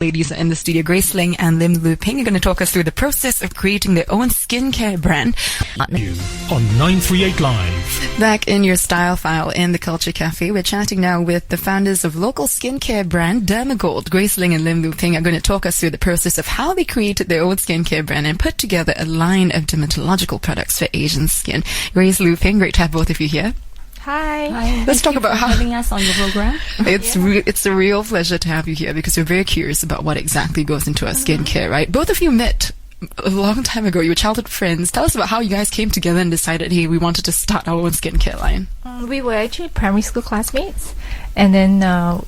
Ladies are in the studio. Grace Ling and Lim Luping are going to talk us through the process of creating their own skincare brand. On 938 Live. Back in your style file in the Culture Cafe, we're chatting now with the founders of local skincare brand Dermagold. Grace Ling and Lim Luping are going to talk us through the process of how they created their own skincare brand and put together a line of dermatological products for Asian skin. Grace Luping, great to have both of you here. Hi. Let's talk about how having us on your program. It's a real pleasure to have you here because we're very curious about what exactly goes into our skincare, right? Both of you met a long time ago. You were childhood friends. Tell us about how you guys came together and decided, hey, we wanted to start our own skincare line. We were actually primary school classmates, and then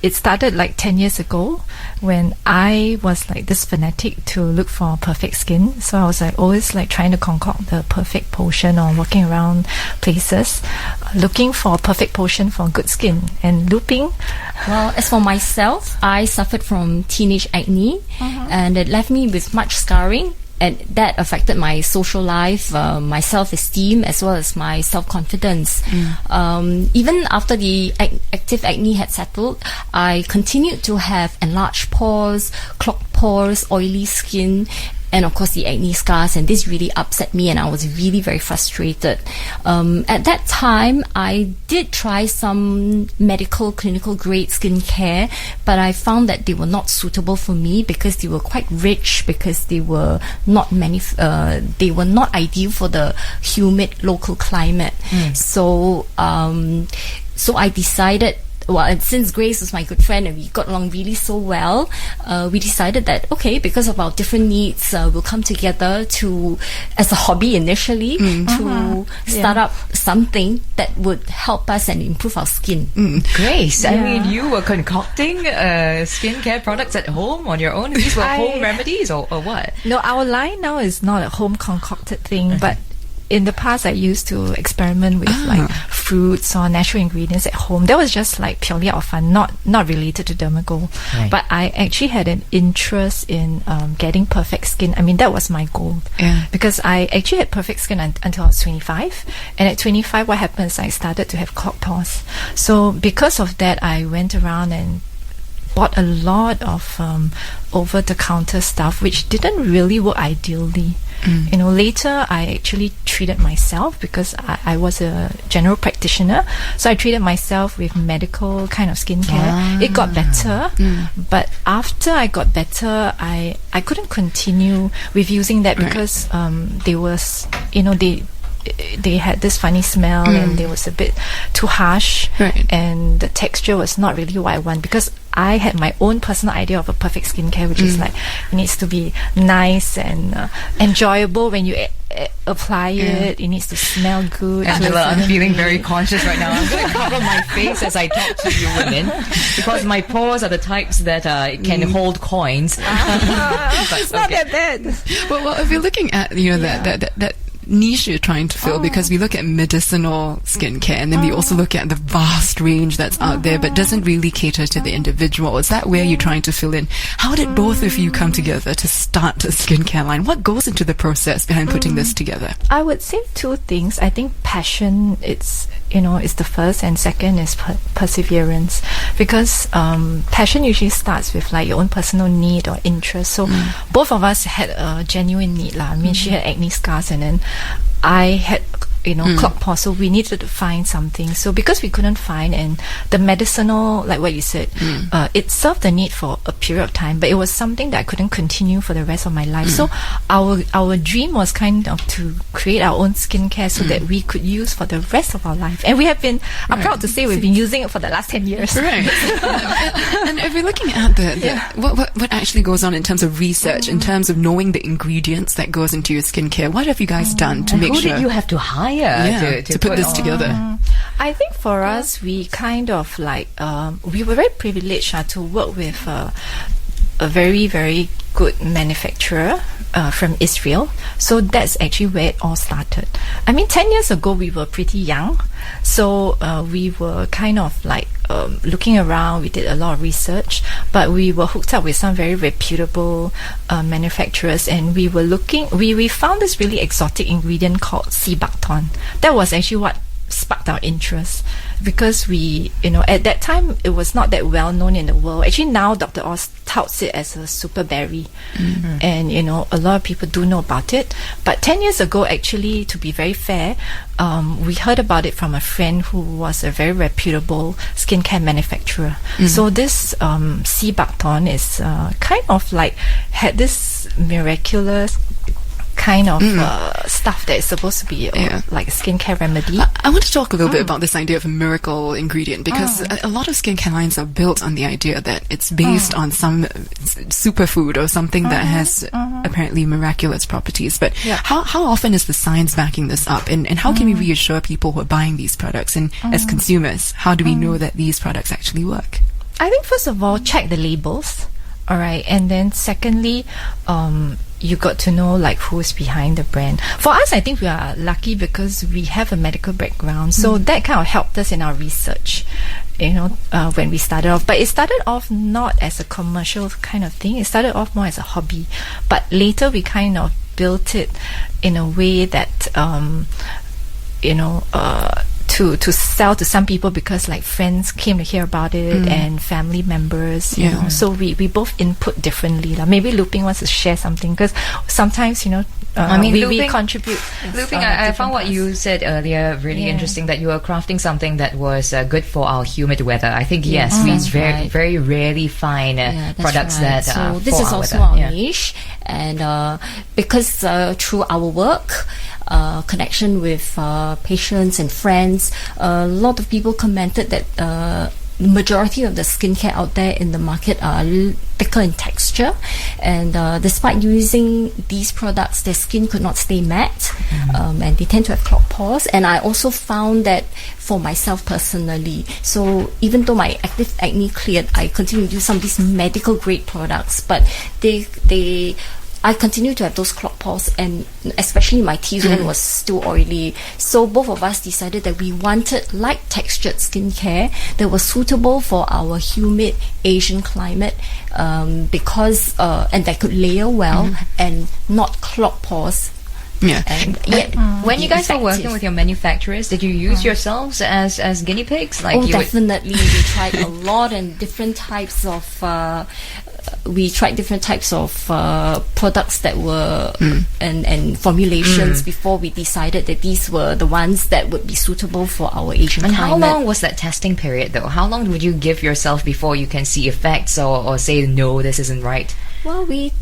it started like 10 years ago when I was like this fanatic to look for perfect skin. So I was like always like trying to concoct the perfect potion or walking around places looking for a perfect potion for good skin. And Luping? Well, as for myself, I suffered from teenage acne and it left me with much scarring. And that affected my social life, my self-esteem, as well as my self-confidence. Even after the active acne had settled, I continued to have enlarged pores, clogged pores, oily skin, and of course the acne scars, and this really upset me and I was really very frustrated. At that time, I did try some medical clinical grade skincare, but I found that they were not suitable for me because they were quite rich, because they were not they were not ideal for the humid local climate. So I decided, well, and since Grace was my good friend and we got along really so well, we decided that, okay, because of our different needs, we'll come together to, as a hobby initially, to start up something that would help us and improve our skin. Grace, I mean, you were concocting skincare products at home on your own? These were home remedies or what? No, our line now is not a home concocted thing, but in the past I used to experiment with like fruits or natural ingredients at home. That was just like purely out of fun, not related to Dermagold. Right. But I actually had an interest in getting perfect skin. I mean, that was my goal. Because I actually had perfect skin until I was 25. And at 25, what happened is I started to have clogged pores. So because of that, I went around and bought a lot of over-the-counter stuff which didn't really work ideally. You know, later I actually treated myself because I was a general practitioner, so I treated myself with medical kind of skincare. It got better, but after I got better, I couldn't continue with using that because they was, you know, they had this funny smell and they was a bit too harsh, and the texture was not really what I want, because I had my own personal idea of a perfect skincare, which is like it needs to be nice and enjoyable when you apply it. It needs to smell good. Angela, I'm feeling very conscious right now. I'm going to cover my face as I talk to you women because my pores are the types that can hold coins. It's not that bad. Well, if you're looking at, you know, that niche you're trying to fill, because we look at medicinal skincare and then we also look at the vast range that's out there but doesn't really cater to the individual. Is that where you're trying to fill in? How did both of you come together to start a skincare line? What goes into the process behind putting this together? I would say two things. I think passion, it's the first, and second is perseverance, because passion usually starts with like your own personal need or interest. So both of us had a genuine need lah. I mean, she had acne scars and then I had clogged pores, so we needed to find something. So because we couldn't find, and the medicinal, like what you said, it served the need for a period of time, but it was something that I couldn't continue for the rest of my life. So our dream was kind of to create our own skincare so that we could use for the rest of our life. And we have been, I'm proud to say, we've been using it for the last 10 years. Right. And if we're looking at what actually goes on in terms of research, in terms of knowing the ingredients that goes into your skincare, what have you guys done to make sure? Who did you have to hire to put this together? I think for us, we kind of like, we were very privileged to work with a very, very good manufacturer from Israel. So that's actually where it all started. I mean, 10 years ago, we were pretty young. So we were kind of like looking around. We did a lot of research, but we were hooked up with some very reputable manufacturers, and we were looking, we found this really exotic ingredient called sea buckthorn. That was actually what sparked our interest. because we, at that time it was not that well known in the world. Actually, now Dr. Oz touts it as a super berry, and a lot of people do know about it. But 10 years ago, actually, to be very fair, we heard about it from a friend who was a very reputable skincare manufacturer. So this sea buckthorn is kind of like had this miraculous kind of stuff that is supposed to be like a skincare remedy. I want to talk a little bit about this idea of a miracle ingredient, because a lot of skincare lines are built on the idea that it's based on some superfood or something that has apparently miraculous properties. But how often is the science backing this up? And how can we reassure people who are buying these products? And as consumers, how do we know that these products actually work? I think first of all, check the labels. All right. And then secondly, you got to know like who's behind the brand. For us, I think we are lucky because we have a medical background. So that kind of helped us in our research, when we started off. But it started off not as a commercial kind of thing. It started off more as a hobby. But later we kind of built it in a way that, to sell to some people because like friends came to hear about it and family members, so we both input differently. Maybe Luping wants to share something because sometimes, we contribute. Luping, I found what you said earlier really interesting, that you were crafting something that was good for our humid weather. I think, we very rarely find products that so are this for is our also weather. our niche, and because through our work, connection with patients and friends, a lot of people commented that majority of the skincare out there in the market are thicker in texture, and despite using these products, their skin could not stay matte, and they tend to have clogged pores. And I also found that for myself personally, so even though my active acne cleared, I continue to use some of these medical grade products, but I continue to have those clogged pores, and especially my T-zone was still oily. So both of us decided that we wanted light textured skincare that was suitable for our humid Asian climate, because and that could layer well and not clog pores. And yet, when you guys were working with your manufacturers, did you use yourselves as guinea pigs? Definitely. We tried a lot and different types of products that were and formulations before we decided that these were the ones that would be suitable for our Asian climate. How long was that testing period though? How long would you give yourself before you can see effects or say, no, this isn't right? Well, we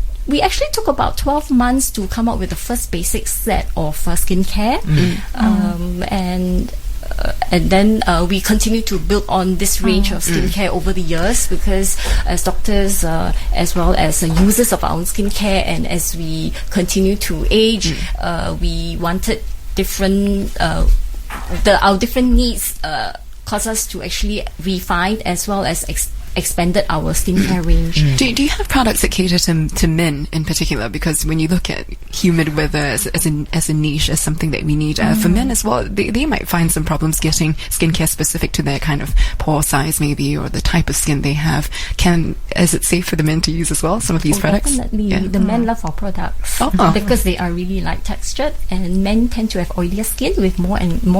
actually took about 12 months to come up with the first basic set of skincare, and then we continue to build on this range of skincare over the years, because as doctors as well as users of our own skincare, and as we continue to age, we wanted different our different needs caused us to actually refine as well as expanded our skincare range. Do you have products that cater to men in particular? Because when you look at humid weather as a niche, as something that we need for men as well, they might find some problems getting skincare specific to their kind of pore size maybe, or the type of skin they have. Is it safe for the men to use as well, some of these products? Definitely. The men love our products because they are really light textured, and men tend to have oilier skin with more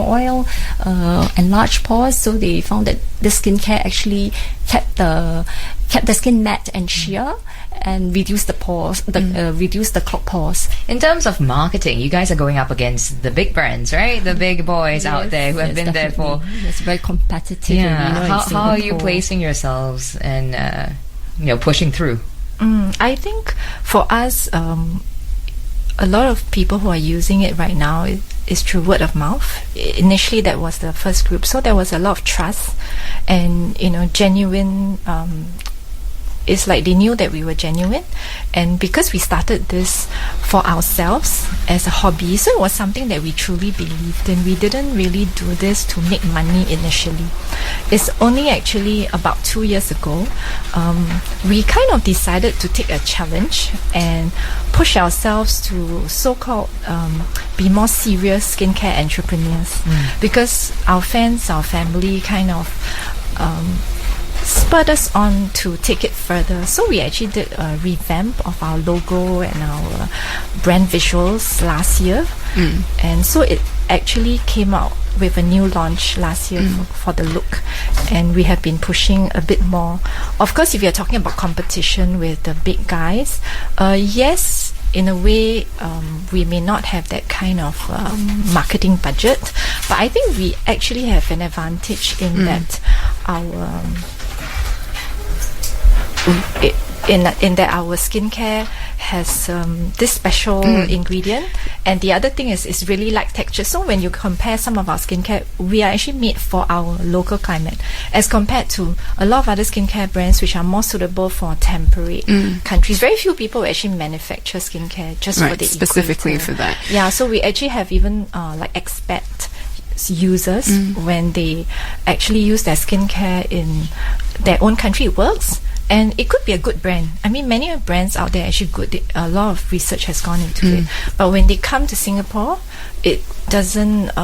oil and large pores, so they found that the skincare actually kept the skin matte and sheer, and reduce the pores, reduce the clogged pores. In terms of marketing, you guys are going up against the big brands, right? The big boys out there who have been definitely there for. It's very competitive. How are you placing yourselves and pushing through? I think for us, a lot of people who are using it right now is through word of mouth. Initially, that was the first group, so there was a lot of trust and genuine. It's like they knew that we were genuine, and because we started this for ourselves as a hobby, so it was something that we truly believed in. We didn't really do this to make money initially. It's only actually about 2 years ago we kind of decided to take a challenge and push ourselves to so-called be more serious skincare entrepreneurs, because our fans, our family kind of spurred us on to take it further. So we actually did a revamp of our logo and our brand visuals last year, and so it actually came out with a new launch last year for the look, and we have been pushing a bit more. Of course, if you're talking about competition with the big guys, yes, in a way, we may not have that kind of marketing budget, but I think we actually have an advantage in that our in that our skincare has this special ingredient, and the other thing is it's really light texture. So when you compare some of our skincare, we are actually made for our local climate, as compared to a lot of other skincare brands which are more suitable for temperate countries. Very few people actually manufacture skincare just for the specifically equator. for that. Yeah, so we actually have even like expat users when they actually use their skincare in their own country, it works. And it could be a good brand. I mean, many brands out there are actually good. A lot of research has gone into it. But when they come to Singapore, it doesn't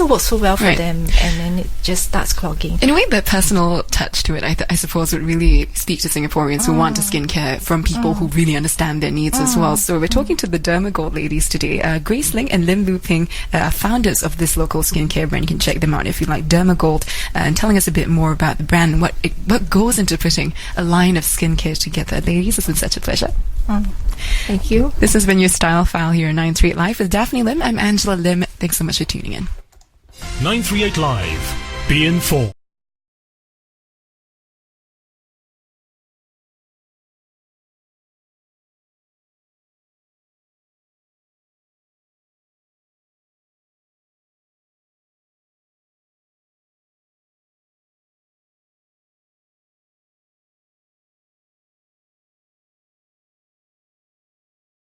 work so well for them, and then it just starts clogging. In a way, the personal touch to it, I suppose, would really speak to Singaporeans who want a skincare from people who really understand their needs as well. So we're talking to the Dermagold ladies today. Grace Ling and Lim Luping are founders of this local skincare brand. You can check them out if you like, Dermagold, and telling us a bit more about the brand and what goes into putting a line of skincare together. Ladies, it's been such a pleasure. Thank you. This has been your Style File here on 938 Live with Daphne Lim. I'm Angela Lim. Thanks so much for tuning in. 938 Live. Be informed.